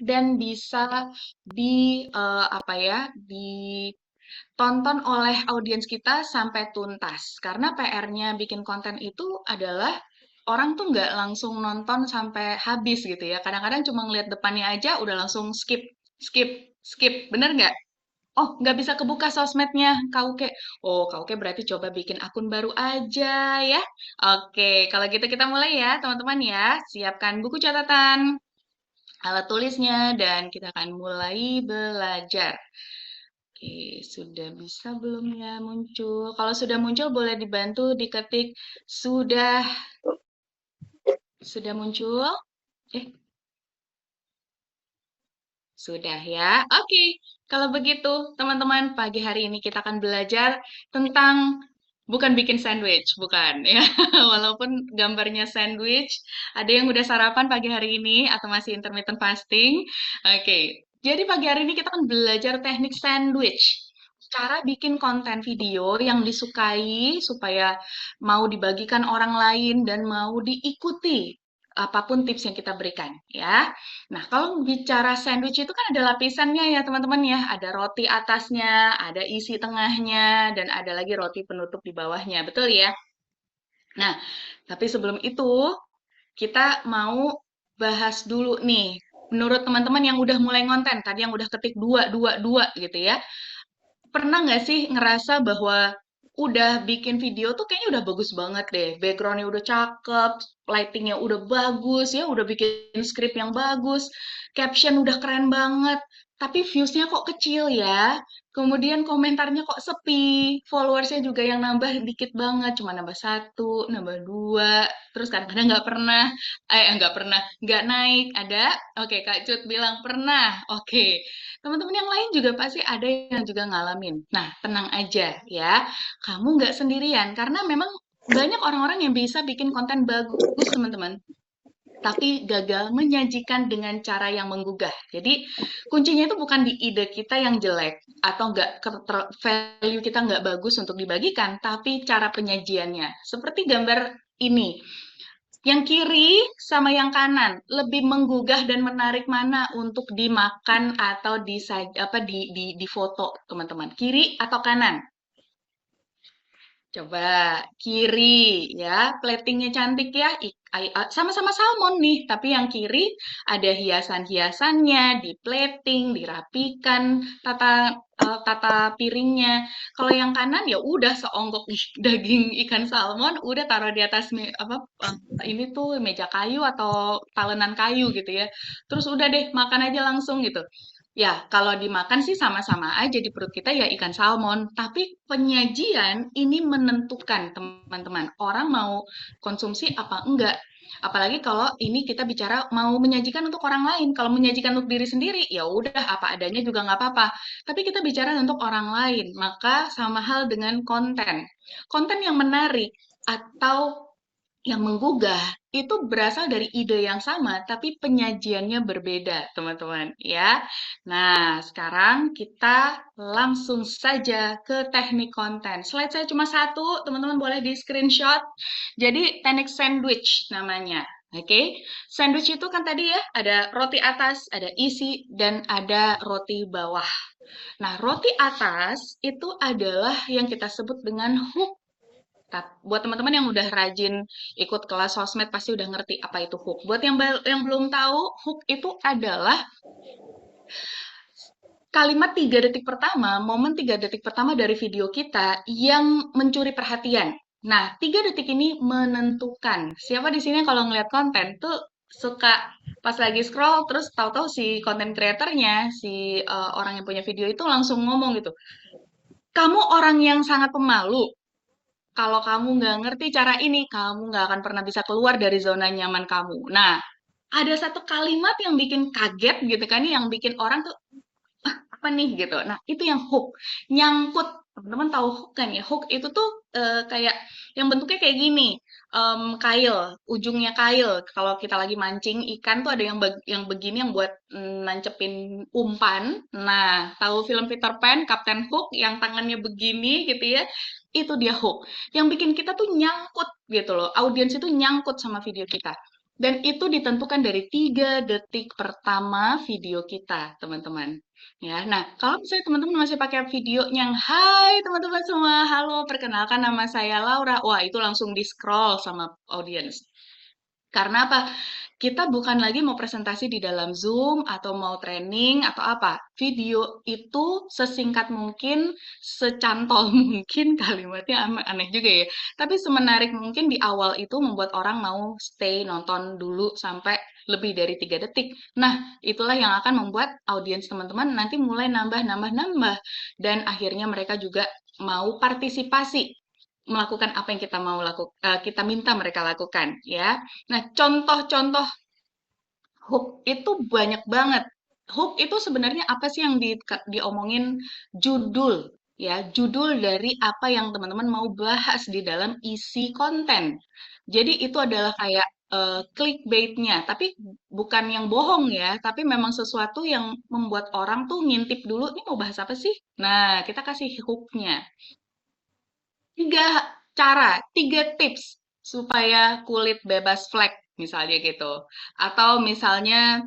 dan bisa apa ya, ditonton oleh audiens kita sampai tuntas. Karena PR-nya bikin konten itu adalah orang tuh nggak langsung nonton sampai habis gitu ya. Kadang-kadang cuma ngeliat depannya aja udah langsung skip, skip, skip. Bener nggak? Oh, nggak bisa kebuka sosmednya, Kauke. Oh, Kauke berarti coba bikin akun baru aja ya. Oke, kalau gitu kita mulai ya, teman-teman ya. Siapkan buku catatan, alat tulisnya, dan kita akan mulai belajar. Oke, sudah bisa belum ya muncul? Kalau sudah muncul, boleh dibantu diketik sudah muncul. Eh, sudah ya. Oke, kalau begitu, teman-teman, pagi hari ini kita akan belajar tentang bukan bikin sandwich, bukan ya. Walaupun gambarnya sandwich, ada yang udah sarapan pagi hari ini atau masih intermittent fasting. Oke, jadi pagi hari ini kita akan belajar teknik sandwich. Cara bikin konten video yang disukai supaya mau dibagikan orang lain dan mau diikuti apapun tips yang kita berikan ya. Nah, kalau bicara sandwich itu kan ada lapisannya ya, teman-teman ya. Ada roti atasnya, ada isi tengahnya, dan ada lagi roti penutup di bawahnya. Betul ya? Nah, tapi sebelum itu, kita mau bahas dulu nih. Menurut teman-teman yang udah mulai ngonten, tadi yang udah ketik dua, dua, dua gitu ya. Pernah nggak sih ngerasa bahwa udah bikin video tuh kayaknya udah bagus banget deh. Backgroundnya udah cakep, lightingnya udah bagus ya, udah bikin skrip yang bagus, caption udah keren banget. Tapi viewsnya kok kecil ya. Kemudian komentarnya kok sepi, followersnya juga yang nambah dikit banget, cuma nambah satu, nambah dua, terus kadang-kadang nggak naik. Ada? Oke, Kak Cut bilang pernah. Oke. Teman-teman yang lain juga pasti ada yang juga ngalamin. Nah, tenang aja ya. Kamu nggak sendirian, karena memang banyak orang-orang yang bisa bikin konten bagus, teman-teman. Tapi gagal menyajikan dengan cara yang menggugah. Jadi, kuncinya itu bukan di ide kita yang jelek, atau value kita nggak bagus untuk dibagikan, tapi cara penyajiannya. Seperti gambar ini. Yang kiri sama yang kanan lebih menggugah dan menarik mana untuk dimakan atau di foto, teman-teman? Kiri atau kanan? Coba kiri ya, platingnya cantik ya. Sama-sama salmon nih, tapi yang kiri ada hiasan-hiasannya, di plating, dirapikan tata piringnya. Kalau yang kanan ya udah seonggok daging ikan salmon, udah taruh di atas ini tuh meja kayu atau talenan kayu gitu ya. Terus udah deh makan aja langsung gitu. Ya, kalau dimakan sih sama-sama aja di perut kita ya ikan salmon, tapi penyajian ini menentukan, teman-teman. Orang mau konsumsi apa enggak. Apalagi kalau ini kita bicara mau menyajikan untuk orang lain. Kalau menyajikan untuk diri sendiri, ya udah apa adanya juga nggak apa-apa. Tapi kita bicara untuk orang lain, maka sama hal dengan konten. Konten yang menarik atau yang menggugah itu berasal dari ide yang sama, tapi penyajiannya berbeda, teman-teman, ya. Nah, sekarang kita langsung saja ke teknik konten. Slide saya cuma satu, teman-teman boleh di screenshot. Jadi, teknik sandwich namanya. Oke, sandwich itu kan tadi ya, ada roti atas, ada isi, dan ada roti bawah. Nah, roti atas itu adalah yang kita sebut dengan hook. Buat teman-teman yang udah rajin ikut kelas sosmed pasti udah ngerti apa itu hook. Buat yang belum tahu, hook itu adalah kalimat 3 detik pertama, momen 3 detik pertama dari video kita yang mencuri perhatian. Nah, 3 detik ini menentukan. Siapa di sini kalau ngeliat konten tuh suka pas lagi scroll terus tahu-tahu si konten kreatornya, orang yang punya video itu langsung ngomong gitu. Kamu orang yang sangat pemalu. Kalau kamu nggak ngerti cara ini, kamu nggak akan pernah bisa keluar dari zona nyaman kamu. Nah, ada satu kalimat yang bikin kaget gitu kan, yang bikin orang tuh, apa nih gitu. Nah, itu yang hook. Nyangkut. Teman-teman tahu hook kan ya? Hook itu tuh kayak, yang bentuknya kayak gini. Kail, ujungnya kail. Kalau kita lagi mancing ikan tuh ada yang begini yang buat nancepin umpan. Nah, tahu film Peter Pan, Kapten Hook yang tangannya begini gitu ya? Itu dia hook. Yang bikin kita tuh nyangkut gitu loh. Audiens itu nyangkut sama video kita. Dan itu ditentukan dari 3 detik pertama video kita, teman-teman. Ya, nah kalau misalnya teman-teman masih pakai video yang hai teman-teman semua, halo perkenalkan nama saya Laura. Wah, itu langsung di-scroll sama audiens. Karena apa? Kita bukan lagi mau presentasi di dalam Zoom atau mau training atau apa. Video itu sesingkat mungkin, secantol mungkin, kalimatnya aneh juga ya. Tapi semenarik mungkin di awal itu membuat orang mau stay nonton dulu sampai lebih dari 3 detik. Nah, itulah yang akan membuat audiens teman-teman nanti mulai nambah. Dan akhirnya mereka juga mau partisipasi melakukan apa yang kita mau lakukan, kita minta mereka lakukan, ya. Nah, contoh-contoh hook itu banyak banget. Hook itu sebenarnya apa sih yang diomongin judul, ya, judul dari apa yang teman-teman mau bahas di dalam isi konten. Jadi itu adalah kayak clickbait-nya, tapi bukan yang bohong ya, tapi memang sesuatu yang membuat orang tuh ngintip dulu, ini mau bahas apa sih? Nah, kita kasih hook-nya. 3 cara, 3 tips supaya kulit bebas flek, misalnya gitu. Atau misalnya,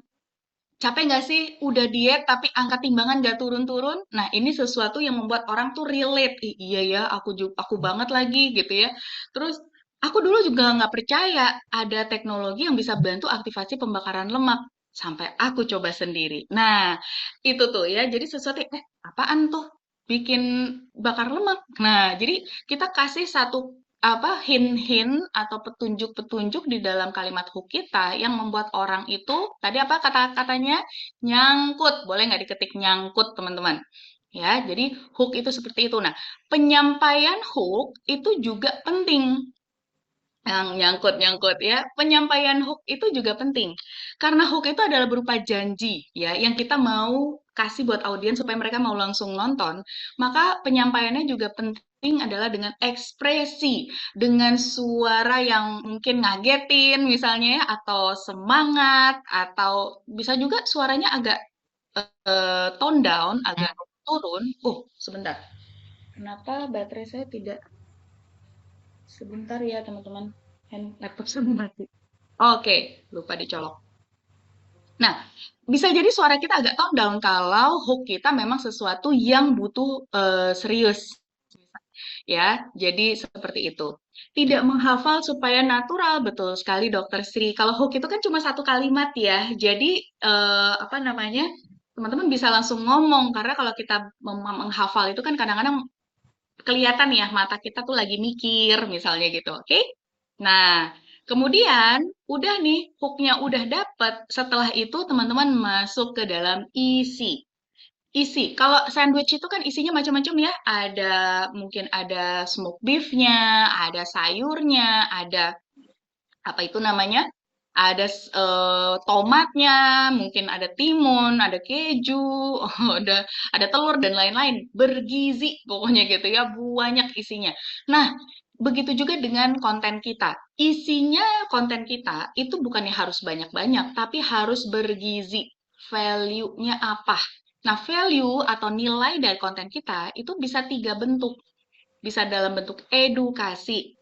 capek nggak sih udah diet tapi angka timbangan nggak turun-turun? Nah, ini sesuatu yang membuat orang tuh relate. Ih, iya ya, aku banget lagi gitu ya. Terus, aku dulu juga nggak percaya ada teknologi yang bisa bantu aktivasi pembakaran lemak. Sampai aku coba sendiri. Nah, itu tuh ya. Jadi sesuatu, apaan tuh? Bikin bakar lemak. Nah, jadi kita kasih satu apa hint-hint atau petunjuk-petunjuk di dalam kalimat hook kita yang membuat orang itu tadi apa kata-katanya nyangkut. Boleh nggak diketik nyangkut, teman-teman? Ya, jadi hook itu seperti itu. Nah, penyampaian hook itu juga penting. Yang nyangkut-nyangkut ya. Penyampaian hook itu juga penting. Karena hook itu adalah berupa janji ya yang kita mau kasih buat audiens supaya mereka mau langsung nonton, maka penyampaiannya juga penting adalah dengan ekspresi, dengan suara yang mungkin ngagetin misalnya ya, atau semangat, atau bisa juga suaranya agak tone down, agak turun. Sebentar. Kenapa baterai saya tidak sebentar ya, teman-teman. Laptop saya mati. Oke, lupa dicolok. Nah, bisa jadi suara kita agak tone down kalau hook kita memang sesuatu yang butuh serius. Ya, jadi seperti itu. Tidak menghafal supaya natural, betul sekali Dokter Sri. Kalau hook itu kan cuma satu kalimat ya, jadi apa namanya, teman-teman bisa langsung ngomong karena kalau kita menghafal itu kan kadang-kadang kelihatan ya mata kita tuh lagi mikir misalnya gitu, oke? Nah, kemudian udah nih hooknya udah dapet. Setelah itu teman-teman masuk ke dalam isi. Isi. Kalau sandwich itu kan isinya macam-macam ya. Ada mungkin ada smoked beef-nya, ada sayurnya, ada apa itu namanya? Ada tomatnya, mungkin ada timun, ada keju, ada telur dan lain-lain. Bergizi pokoknya gitu ya, banyak isinya. Nah, begitu juga dengan konten kita. Isinya konten kita itu bukannya harus banyak-banyak, tapi harus bergizi. Value-nya apa? Nah, value atau nilai dari konten kita itu bisa 3 bentuk. Bisa dalam bentuk edukasi.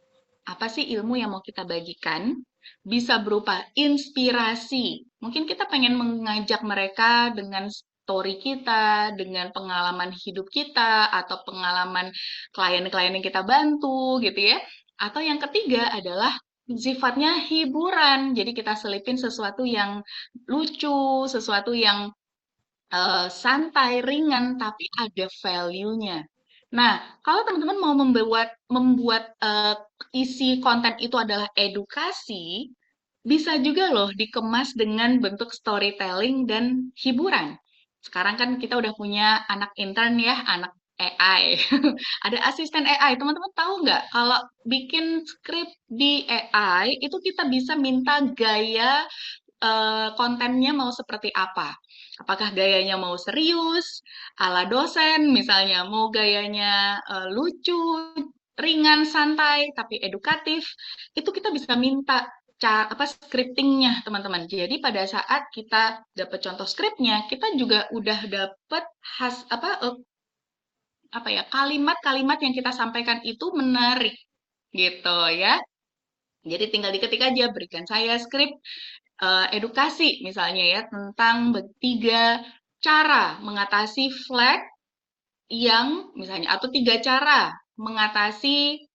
Apa sih ilmu yang mau kita bagikan? Bisa berupa inspirasi. Mungkin kita pengen mengajak mereka dengan story kita, dengan pengalaman hidup kita, atau pengalaman klien-klien yang kita bantu, gitu ya. Atau yang ketiga adalah sifatnya hiburan. Jadi kita selipin sesuatu yang lucu, sesuatu yang santai, ringan, tapi ada value-nya. Nah, kalau teman-teman mau membuat isi konten itu adalah edukasi, bisa juga loh dikemas dengan bentuk storytelling dan hiburan. Sekarang kan kita udah punya anak intern ya, anak AI. Ada asisten AI. Teman-teman tahu nggak kalau bikin skrip di AI itu kita bisa minta gaya kontennya mau seperti apa. Apakah gayanya mau serius, ala dosen misalnya, mau gayanya lucu, ringan, santai, tapi edukatif, itu kita bisa minta apa scriptingnya teman-teman. Jadi pada saat kita dapat contoh skripnya, kita juga udah dapat apa ya kalimat-kalimat yang kita sampaikan itu menarik gitu ya. Jadi tinggal diketik aja, berikan saya skrip edukasi misalnya ya tentang 3 cara mengatasi flek yang misalnya atau 3 cara mengatasi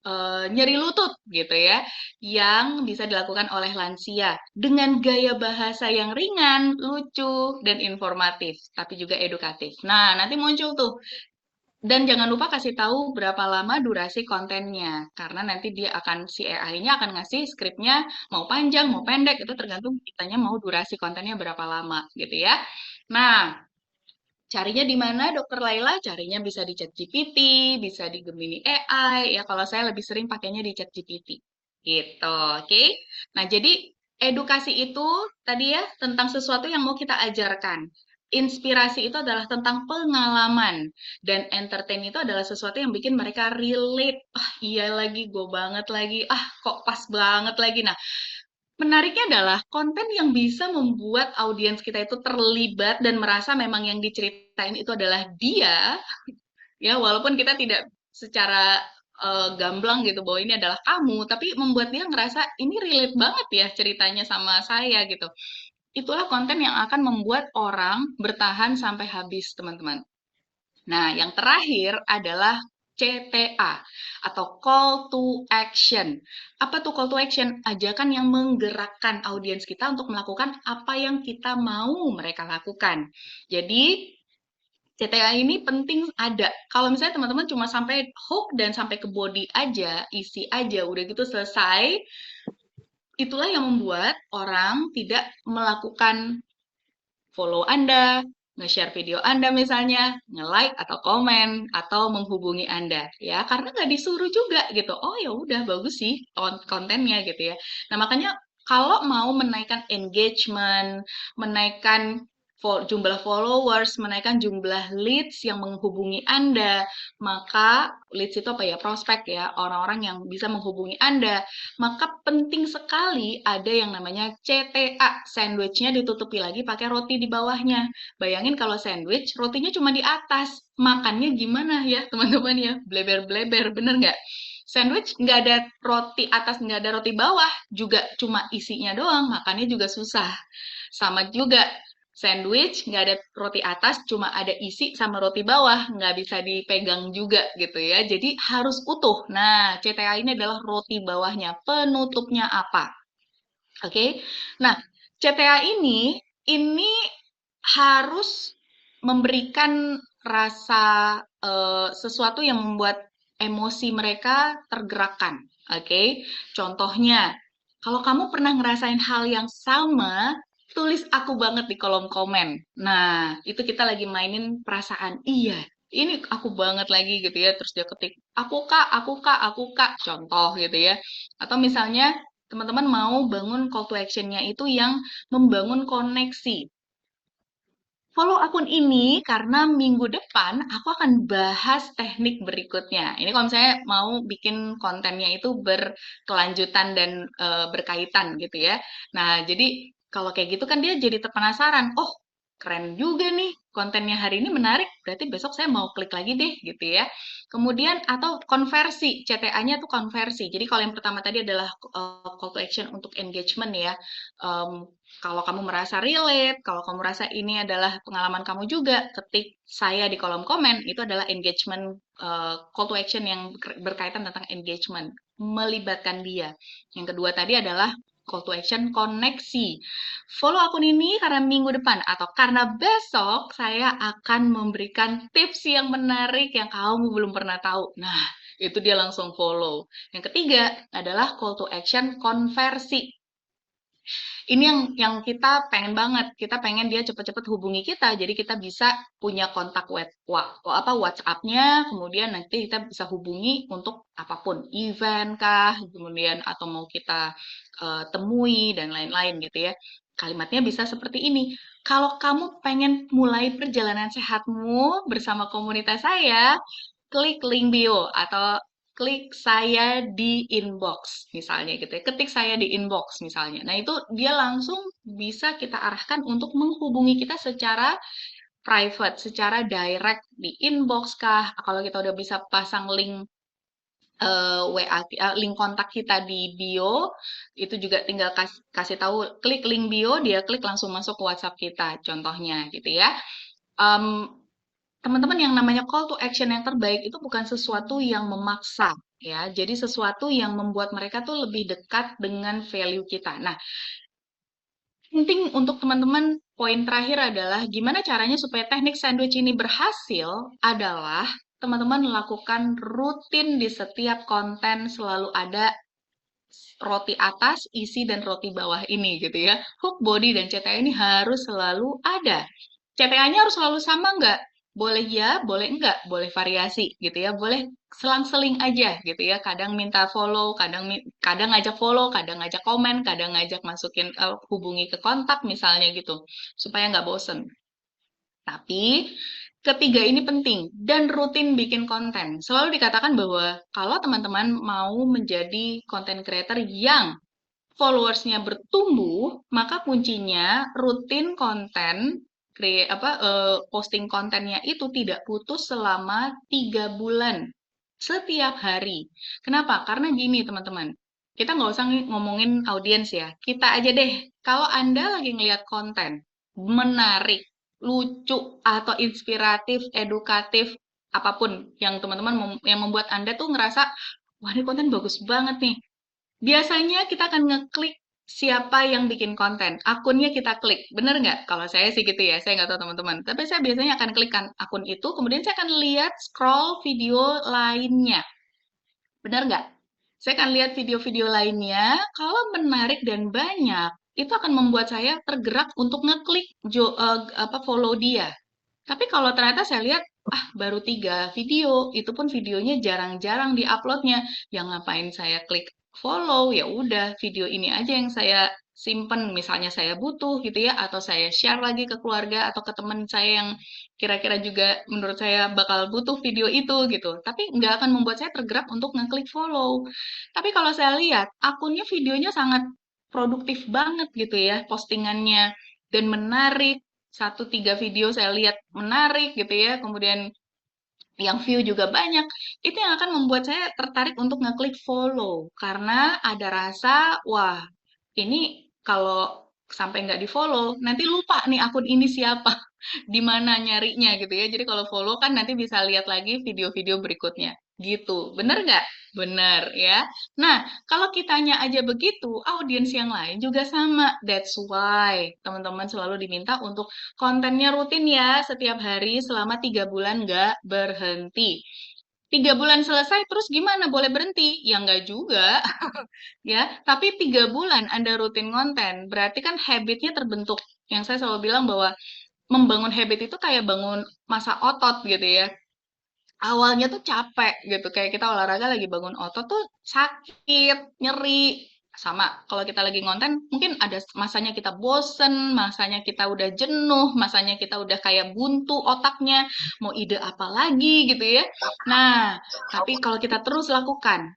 nyeri lutut gitu ya yang bisa dilakukan oleh lansia dengan gaya bahasa yang ringan, lucu dan informatif tapi juga edukatif. Nah, nanti muncul tuh dan jangan lupa kasih tahu berapa lama durasi kontennya, karena nanti dia akan si AI-nya akan ngasih skripnya mau panjang, mau pendek, itu tergantung kitanya mau durasi kontennya berapa lama, gitu ya. Nah, carinya di mana, Dokter Laila? Carinya bisa di ChatGPT, bisa di Gemini AI, ya kalau saya lebih sering pakainya di ChatGPT. Gitu, oke? Nah, jadi edukasi itu tadi ya tentang sesuatu yang mau kita ajarkan. Inspirasi itu adalah tentang pengalaman. Dan entertain itu adalah sesuatu yang bikin mereka relate. Ah, iya lagi, gue banget lagi. Ah, kok pas banget lagi. Nah, menariknya adalah konten yang bisa membuat audiens kita itu terlibat dan merasa memang yang diceritain itu adalah dia, ya walaupun kita tidak secara gamblang gitu bahwa ini adalah kamu, tapi membuat dia ngerasa ini relate banget ya ceritanya sama saya gitu. Itulah konten yang akan membuat orang bertahan sampai habis, teman-teman. Nah, yang terakhir adalah CTA atau call to action. Apa tuh call to action? Ajakan yang menggerakkan audiens kita untuk melakukan apa yang kita mau mereka lakukan. Jadi, CTA ini penting ada. Kalau misalnya teman-teman cuma sampai hook dan sampai ke body aja, isi aja, udah gitu selesai, itulah yang membuat orang tidak melakukan follow Anda, nge-share video Anda misalnya, nge-like atau komen atau menghubungi Anda ya karena nggak disuruh juga gitu. Oh ya udah bagus sih kontennya gitu ya. Nah, makanya kalau mau menaikkan engagement, menaikkan jumlah followers, menaikkan jumlah leads yang menghubungi Anda, maka leads itu apa ya? Prospek ya, orang-orang yang bisa menghubungi Anda. Maka penting sekali ada yang namanya CTA, sandwichnya ditutupi lagi pakai roti di bawahnya. Bayangin kalau sandwich, rotinya cuma di atas. Makannya gimana ya, teman-teman ya? Bleber-bleber, bener nggak? Sandwich nggak ada roti atas, nggak ada roti bawah, juga cuma isinya doang, makannya juga susah. Sama juga, sandwich nggak ada roti atas, cuma ada isi sama roti bawah, nggak bisa dipegang juga gitu ya. Jadi harus utuh. Nah, CTA ini adalah roti bawahnya. Penutupnya apa? Oke. Nah, CTA ini harus memberikan rasa sesuatu yang membuat emosi mereka tergerakkan. Oke. Contohnya, kalau kamu pernah ngerasain hal yang sama, tulis aku banget di kolom komen. Nah, itu kita lagi mainin perasaan. Iya, ini aku banget lagi gitu ya. Terus dia ketik, aku kak, aku kak, aku kak. Contoh gitu ya. Atau misalnya teman-teman mau bangun call to action-nya itu yang membangun koneksi. Follow akun ini karena minggu depan aku akan bahas teknik berikutnya. Ini kalau misalnya mau bikin kontennya itu berkelanjutan dan berkaitan gitu ya. Nah, jadi kalau kayak gitu kan dia jadi terpenasaran. Oh, keren juga nih kontennya hari ini menarik. Berarti besok saya mau klik lagi deh gitu ya. Kemudian atau konversi, CTA-nya tuh konversi. Jadi kalau yang pertama tadi adalah call to action untuk engagement ya. Em, Kalau kamu merasa relate, kalau kamu merasa ini adalah pengalaman kamu juga, ketik saya di kolom komen, itu adalah engagement, call to action yang berkaitan tentang engagement, melibatkan dia. Yang kedua tadi adalah call to action koneksi. Follow akun ini karena minggu depan atau karena besok saya akan memberikan tips yang menarik yang kamu belum pernah tahu. Nah, itu dia langsung follow. Yang ketiga adalah call to action konversi. Ini yang kita pengen banget. Kita pengen dia cepet-cepet hubungi kita, jadi kita bisa punya kontak WhatsApp-nya, kemudian nanti kita bisa hubungi untuk apapun, event kah, kemudian atau mau kita temui dan lain-lain gitu ya. Kalimatnya bisa seperti ini. Kalau kamu pengen mulai perjalanan sehatmu bersama komunitas saya, klik link bio atau klik saya di inbox misalnya gitu ya. Ketik saya di inbox misalnya. Nah, itu dia langsung bisa kita arahkan untuk menghubungi kita secara private, secara direct di inbox kah. Kalau kita udah bisa pasang link WA, link kontak kita di bio, itu juga tinggal kasih tahu, klik link bio, dia klik langsung masuk ke WhatsApp kita, contohnya gitu ya. Em, Teman-teman, yang namanya call to action yang terbaik itu bukan sesuatu yang memaksa, ya. Jadi sesuatu yang membuat mereka tuh lebih dekat dengan value kita. Nah, penting untuk teman-teman, poin terakhir adalah gimana caranya supaya teknik sandwich ini berhasil adalah teman-teman melakukan rutin di setiap konten, selalu ada roti atas, isi, dan roti bawah ini gitu ya. Hook, body, dan CTA ini harus selalu ada. CTA-nya harus selalu sama nggak? Boleh ya, boleh enggak, boleh variasi gitu ya, boleh selang-seling aja gitu ya. Kadang minta follow, kadang ngajak follow, kadang ngajak komen, kadang ngajak masukin hubungi ke kontak misalnya gitu, supaya nggak bosen. Tapi ketiga ini penting dan rutin bikin konten. Selalu dikatakan bahwa kalau teman-teman mau menjadi content creator yang followersnya bertumbuh, maka kuncinya rutin konten, posting kontennya itu tidak putus selama 3 bulan setiap hari. Kenapa? Karena gini teman-teman, kita nggak usah ngomongin audiens ya. Kita aja deh, kalau Anda lagi ngeliat konten menarik, lucu, atau inspiratif, edukatif, apapun yang teman-teman yang membuat Anda tuh ngerasa, wah ini konten bagus banget nih. Biasanya kita akan ngeklik siapa yang bikin konten, akunnya kita klik, bener nggak? Kalau saya sih gitu ya, saya nggak tahu teman-teman. Tapi saya biasanya akan klikkan akun itu, kemudian saya akan lihat scroll video lainnya, bener nggak? Saya akan lihat video-video lainnya, kalau menarik dan banyak, itu akan membuat saya tergerak untuk ngeklik follow dia. Tapi kalau ternyata saya lihat, baru 3 video, itu pun videonya jarang-jarang diuploadnya. Yang ngapain saya klik follow, ya udah video ini aja yang saya simpen. Misalnya saya butuh gitu ya, atau saya share lagi ke keluarga atau ke teman saya yang kira-kira juga menurut saya bakal butuh video itu gitu. Tapi nggak akan membuat saya tergerak untuk ngeklik follow. Tapi kalau saya lihat, akunnya videonya sangat produktif banget gitu ya, postingannya, dan menarik. 1, 3 video saya lihat menarik gitu ya, kemudian yang view juga banyak, itu yang akan membuat saya tertarik untuk ngeklik follow, karena ada rasa, wah ini kalau sampai nggak di follow, nanti lupa nih akun ini siapa, di mana nyarinya gitu ya. Jadi kalau follow kan nanti bisa lihat lagi video-video berikutnya. Gitu. Bener nggak? Bener ya. Nah, kalau kitanya aja begitu, audiens yang lain juga sama. That's why teman-teman selalu diminta untuk kontennya rutin ya, setiap hari selama 3 bulan nggak berhenti. 3 bulan selesai, terus gimana? Boleh berhenti? Ya nggak juga, ya. Tapi 3 bulan Anda rutin konten, berarti kan habitnya terbentuk. Yang saya selalu bilang bahwa membangun habit itu kayak bangun masa otot gitu ya. Awalnya tuh capek gitu, kayak kita olahraga lagi bangun otot tuh sakit, nyeri. Sama, kalau kita lagi ngonten, mungkin ada masanya kita bosen, masanya kita udah jenuh, masanya kita udah kayak buntu otaknya, mau ide apa lagi gitu ya. Nah, tapi kalau kita terus lakukan,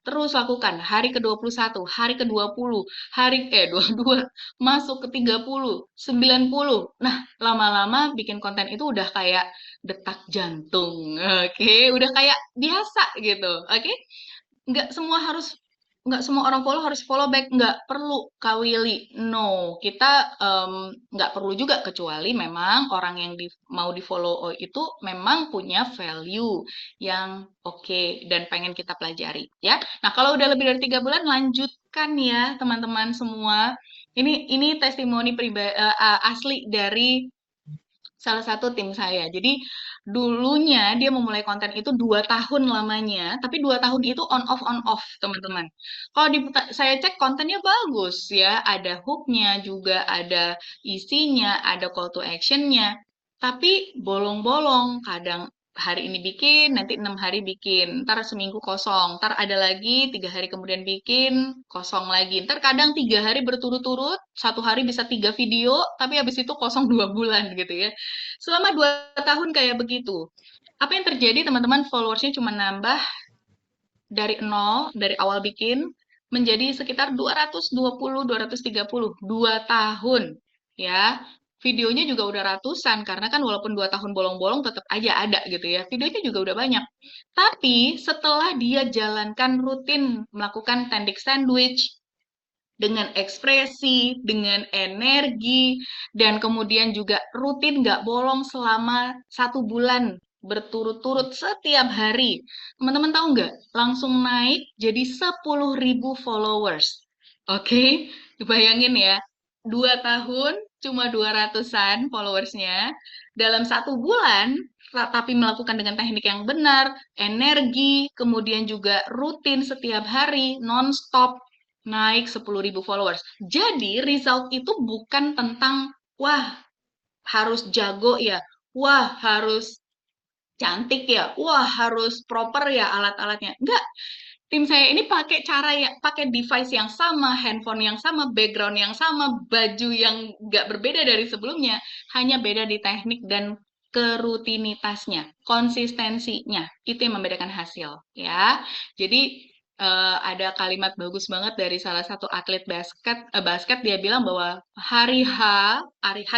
hari ke 21, hari ke 20, dua 22, masuk ke 30, 90. Nah, lama-lama bikin konten itu udah kayak detak jantung. Oke, udah kayak biasa gitu. Oke, nggak semua harus nggak semua orang follow harus follow back, nggak perlu kawili. No, kita nggak perlu juga, kecuali memang orang yang mau di follow itu memang punya value yang oke dan pengen kita pelajari ya. Nah, kalau udah lebih dari 3 bulan, lanjutkan ya teman-teman semua. Ini testimoni asli dari salah satu tim saya. Jadi dulunya dia memulai konten itu 2 tahun lamanya, tapi 2 tahun itu on off teman-teman. Kalau saya cek kontennya bagus ya, ada hooknya juga, ada isinya, ada call to actionnya. Tapi bolong-bolong, kadang hari ini bikin, nanti 6 hari bikin, ntar seminggu kosong, ntar ada lagi 3 hari kemudian bikin, kosong lagi, ntar kadang 3 hari berturut-turut, 1 hari bisa 3 video, tapi habis itu kosong 2 bulan gitu ya. Selama 2 tahun kayak begitu. Apa yang terjadi teman-teman? Followersnya cuma nambah dari nol, dari awal bikin, menjadi sekitar 220, 230. 2 tahun. Ya, videonya juga udah ratusan, karena kan walaupun 2 tahun bolong-bolong tetap aja ada gitu ya. Videonya juga udah banyak. Tapi setelah dia jalankan rutin melakukan teknik sandwich, dengan ekspresi, dengan energi, dan kemudian juga rutin nggak bolong selama 1 bulan berturut-turut setiap hari. Teman-teman tahu nggak? Langsung naik jadi 10.000 followers. Oke, bayangin ya, 2 tahun cuma 200-an followersnya. Dalam 1 bulan, tapi melakukan dengan teknik yang benar, energi, kemudian juga rutin setiap hari, non-stop, naik 10.000 followers. Jadi, result itu bukan tentang, wah, harus jago ya, wah, harus cantik ya, wah, harus proper ya alat-alatnya. Enggak, tim saya ini pakai cara ya, pakai device yang sama, handphone yang sama, background yang sama, baju yang nggak berbeda dari sebelumnya, hanya beda di teknik dan kerutinitasnya, konsistensinya. Itu yang membedakan hasil, ya. Jadi ada kalimat bagus banget dari salah satu atlet basket dia bilang bahwa hari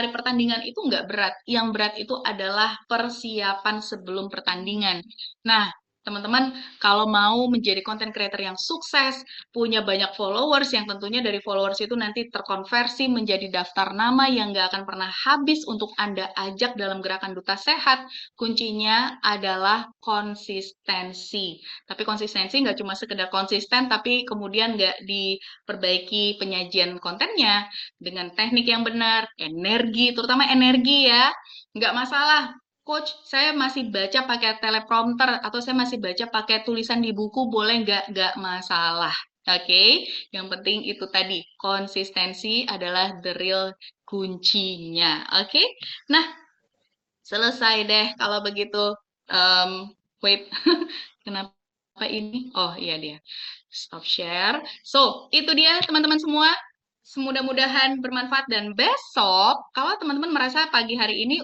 pertandingan itu nggak berat. Yang berat itu adalah persiapan sebelum pertandingan. Nah, teman-teman, kalau mau menjadi content creator yang sukses, punya banyak followers, yang tentunya dari followers itu nanti terkonversi menjadi daftar nama yang nggak akan pernah habis untuk Anda ajak dalam gerakan Duta Sehat, kuncinya adalah konsistensi. Tapi konsistensi nggak cuma sekedar konsisten, tapi kemudian nggak diperbaiki penyajian kontennya dengan teknik yang benar, energi, terutama energi ya. Nggak masalah, Coach, saya masih baca pakai teleprompter atau saya masih baca pakai tulisan di buku, boleh nggak? Nggak masalah. Oke, yang penting itu tadi, konsistensi adalah the real kuncinya. Oke, nah selesai deh kalau begitu. Wait, kenapa ini? Oh iya dia. Stop share. So, itu dia teman-teman semua. Semudah-mudahan bermanfaat dan besok, kalau teman-teman merasa pagi hari ini,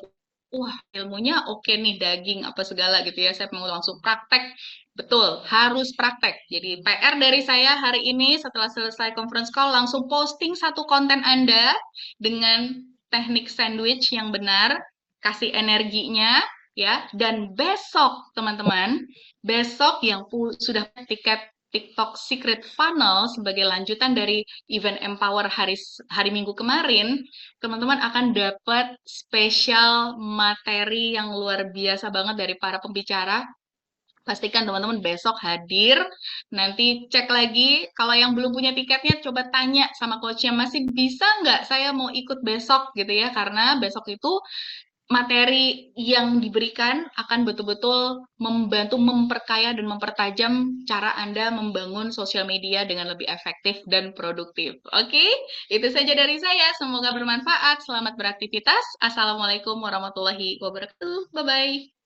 wah ilmunya oke nih, daging apa segala gitu ya, saya mau langsung praktek. Betul, harus praktek. Jadi PR dari saya hari ini setelah selesai conference call, langsung posting satu konten Anda dengan teknik sandwich yang benar, kasih energinya, ya. Dan besok, teman-teman, besok yang sudah tiket TikTok Secret Funnel sebagai lanjutan dari event Empower hari Minggu kemarin, teman-teman akan dapat spesial materi yang luar biasa banget dari para pembicara. Pastikan teman-teman besok hadir. Nanti cek lagi, kalau yang belum punya tiketnya, coba tanya sama coachnya, masih bisa nggak saya mau ikut besok gitu ya, karena besok itu materi yang diberikan akan betul-betul membantu memperkaya dan mempertajam cara Anda membangun sosial media dengan lebih efektif dan produktif. Oke, itu saja dari saya. Semoga bermanfaat. Selamat beraktivitas. Assalamualaikum warahmatullahi wabarakatuh. Bye-bye.